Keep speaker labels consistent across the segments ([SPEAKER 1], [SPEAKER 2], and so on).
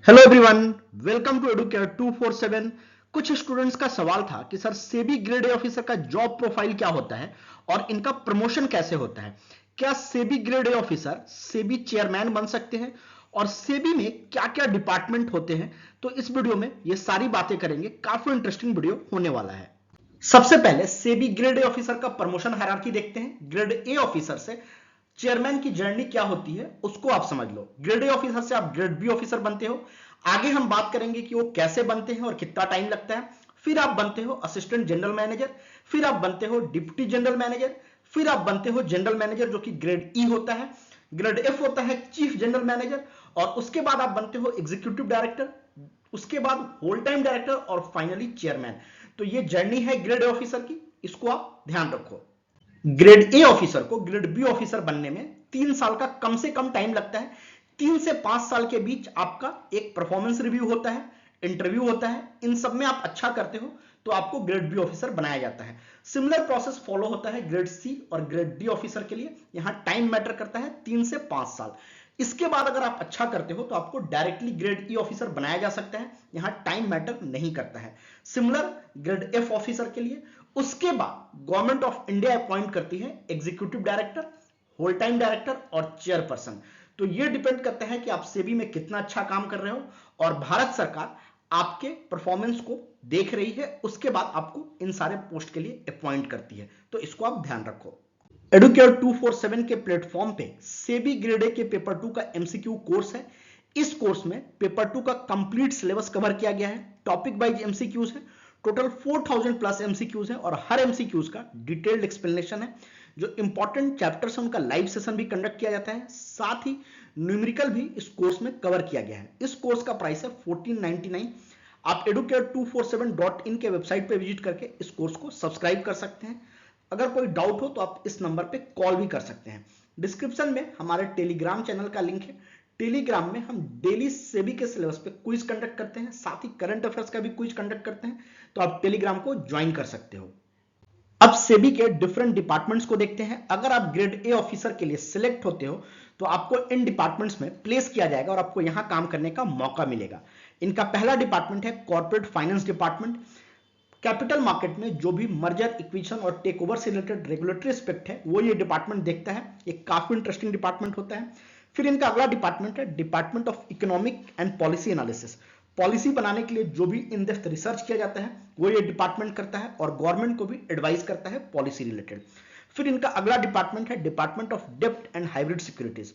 [SPEAKER 1] Hello everyone, welcome to Educare 247। कुछ students का सवाल था कि sir SEBI grade A officer का जॉब प्रोफाइल क्या होता है और इनका प्रमोशन कैसे होता है। क्या SEBI grade A officer SEBI chairman बन सकते हैं और सेबी में क्या क्या डिपार्टमेंट होते हैं। तो इस वीडियो में ये सारी बातें करेंगे। काफी इंटरेस्टिंग वीडियो होने वाला है। सबसे पहले सेबी ग्रेड ए ऑफिसर का प्रमोशन हायरार्की देखते हैं। ग्रेड ए ऑफिसर से चेयरमैन की जर्नी क्या होती है उसको आप समझ लो। ग्रेड ए ऑफिसर से आप ग्रेड बी ऑफिसर बनते हो। आगे हम बात करेंगे कि वो कैसे बनते हैं और कितना टाइम लगता है। फिर आप बनते हो असिस्टेंट जनरल मैनेजर, फिर आप बनते हो डिप्टी जनरल मैनेजर, फिर आप बनते हो जनरल मैनेजर जो कि ग्रेड ई होता है। ग्रेड एफ होता है चीफ जनरल मैनेजर और उसके बाद आप बनते हो एग्जीक्यूटिव डायरेक्टर, उसके बाद होल टाइम डायरेक्टर और फाइनली चेयरमैन। तो ये जर्नी है ग्रेड ए ऑफिसर की, इसको आप ध्यान रखो। ग्रेड ए ऑफिसर को ग्रेड बी ऑफिसर बनने में 3 साल का कम से कम टाइम लगता है। 3 से 5 साल के बीच आपका एक परफॉर्मेंस रिव्यू होता है, इंटरव्यू होता है। इन सब में आप अच्छा करते हो तो आपको ग्रेड बी ऑफिसर बनाया जाता है। सिमिलर प्रोसेस फॉलो होता है ग्रेड सी और ग्रेड डी ऑफिसर के लिए। यहां टाइम मैटर करता है, 3 से 5 साल। इसके बाद अगर आप अच्छा करते हो तो आपको डायरेक्टली ग्रेड ई ऑफिसर बनाया जा सकता है। यहां टाइम मैटर नहीं करता है। सिमिलर ग्रेड एफ ऑफिसर के लिए। उसके बाद गवर्नमेंट ऑफ इंडिया अपॉइंट करती है executive director, whole time director और चेयरपर्सन। तो ये डिपेंड करता है कि आप सेबी में कितना अच्छा काम कर रहे हो और भारत सरकार आपके परफॉर्मेंस को देख रही है। उसके बाद आपको इन सारे पोस्ट के लिए अपॉइंट करती है। तो इसको आप ध्यान रखो। एडुकेयर 247 के प्लेटफॉर्म पे सेबी ग्रेड ए के पेपर 2 का एमसीक्यू कोर्स है। इस कोर्स में पेपर 2 का कंप्लीट सिलेबस कवर किया गया है। टॉपिक वाइज एमसीक्यूज है। टोटल 4000 प्लस एमसीक्यूज है और हर एमसीक्यूज का डिटेल्ड एक्सप्लेनेशन है। जो इंपॉर्टेंट चैप्टर्स हैं उनका लाइव सेशन भी कंडक्ट किया जाता है। साथ ही न्यूमेरिकल भी इस कोर्स में कवर किया गया है। इस कोर्स का प्राइस है 1499। आप educare247.in के वेबसाइट पे विजिट करके इस कोर्स को सब्सक्राइब कर सकते हैं। अगर कोई डाउट हो तो आप इस नंबर पे कॉल भी कर सकते हैं। डिस्क्रिप्शन में हमारे टेलीग्राम चैनल का लिंक है। टेलीग्राम में हम डेली सेबी के सिलेबस पे क्विज कंडक्ट करते हैं, साथ ही करंट अफेयर्स का भी क्विज कंडक्ट करते हैं। तो आप टेलीग्राम को ज्वाइन कर सकते हो। अब सेबी के डिफरेंट डिपार्टमेंट्स को देखते हैं। अगर आप ग्रेड ए ऑफिसर के लिए सिलेक्ट होते हो तो आपको इन डिपार्टमेंट्स में प्लेस किया जाएगा और आपको यहां काम करने का मौका मिलेगा। इनका पहला डिपार्टमेंट है corporate finance department. Capital market में जो भी मर्जर, इक्विजिशन और टेक ओवर से रिलेटेड रेगुलेटरी एस्पेक्ट है वो ये डिपार्टमेंट देखता है। ये काफी इंटरेस्टिंग डिपार्टमेंट होता है। फिर इनका अगला डिपार्टमेंट है department of economic and policy analysis. Policy बनाने के लिए जो भी इन डेप्थ रिसर्च किया जाता है वो ये डिपार्टमेंट करता है और गवर्नमेंट को भी एडवाइस करता है पॉलिसी रिलेटेड। फिर इनका अगला डिपार्टमेंट है डिपार्टमेंट ऑफ डेब्ट and hybrid securities.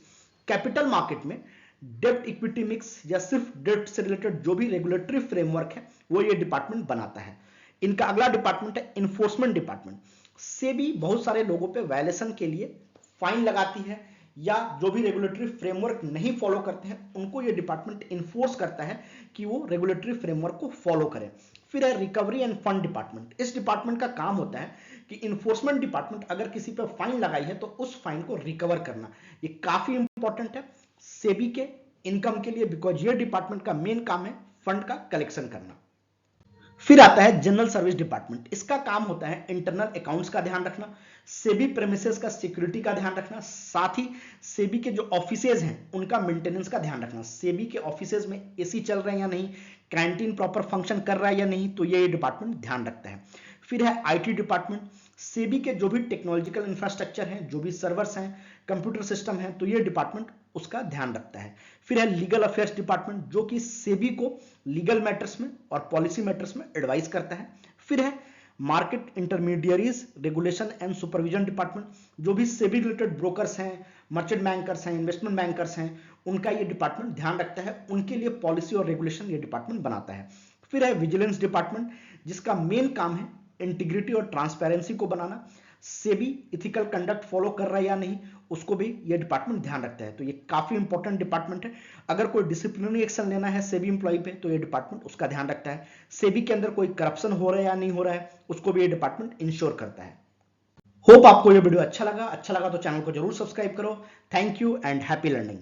[SPEAKER 1] Capital market में डेब्ट इक्विटी मिक्स या सिर्फ डेब्ट से रिलेटेड जो भी रेगुलेटरी फ्रेमवर्क है वो ये डिपार्टमेंट बनाता है। इनका अगला डिपार्टमेंट है इन्फोर्समेंट डिपार्टमेंट। सेबी बहुत सारे लोगों पे वायलेशन के लिए फाइन लगाती है या जो भी रेगुलेटरी फ्रेमवर्क नहीं फॉलो करते हैं उनको ये डिपार्टमेंट इन्फोर्स करता है कि वो रेगुलेटरी फ्रेमवर्क को फॉलो करें। फिर है रिकवरी एंड फंड डिपार्टमेंट। इस डिपार्टमेंट का काम होता है कि इन्फोर्समेंट डिपार्टमेंट अगर किसी पे फाइन लगाई है तो उस फाइन को रिकवर करना। ये काफी इंपॉर्टेंट है सेबी के इनकम के लिए, बिकॉज ये डिपार्टमेंट का मेन काम है फंड का कलेक्शन करना। फिर आता है जनरल सर्विस डिपार्टमेंट। इसका काम होता है इंटरनल अकाउंट्स का ध्यान रखना, सेबी प्रेमिसेस का सिक्योरिटी का ध्यान रखना, साथ ही सेबी के जो ऑफिसेज हैं उनका मेंटेनेंस का ध्यान रखना। सेबी के ऑफिसेज में एसी चल रहे हैं या नहीं, कैंटीन प्रॉपर फंक्शन कर रहा है या नहीं, तो ये डिपार्टमेंट ध्यान रखता है। फिर है आईटी डिपार्टमेंट। सेबी के जो भी टेक्नोलॉजिकल इंफ्रास्ट्रक्चर हैं, जो भी सर्वर्स हैं, कंप्यूटर सिस्टम है, तो ये डिपार्टमेंट उसका ध्यान रखता है। फिर है लीगल अफेयर्स डिपार्टमेंट जो कि सेबी को लीगल मैटर्स में और पॉलिसी मैटर्स में एडवाइस करता है। फिर है market intermediaries regulation and supervision department. जो भी सेबी रिलेटेड ब्रोकर्स हैं, मर्चेंट बैंकर्स हैं, इन्वेस्टमेंट बैंकर्स हैं, उनका ये डिपार्टमेंट ध्यान रखता है। उनके लिए पॉलिसी और रेगुलेशन ये डिपार्टमेंट बनाता है। फिर है विजिलेंस डिपार्टमेंट जिसका मेन काम है इंटीग्रिटी और ट्रांसपेरेंसी को बनाना। सेबी इथिकल कंडक्ट फॉलो कर रहा है या नहीं उसको भी ये डिपार्टमेंट ध्यान रखता है। तो ये काफी इंपॉर्टेंट डिपार्टमेंट है। अगर कोई डिसिप्लिनरी एक्शन लेना है सेबी इंप्लॉय पे तो ये डिपार्टमेंट उसका ध्यान रखता है। सेबी के अंदर कोई करप्शन हो रहा है या नहीं हो रहा है उसको भी ये डिपार्टमेंट इंश्योर करता है। होप आपको ये वीडियो अच्छा लगा तो चैनल को जरूर सब्सक्राइब करो। Thank you and happy learning.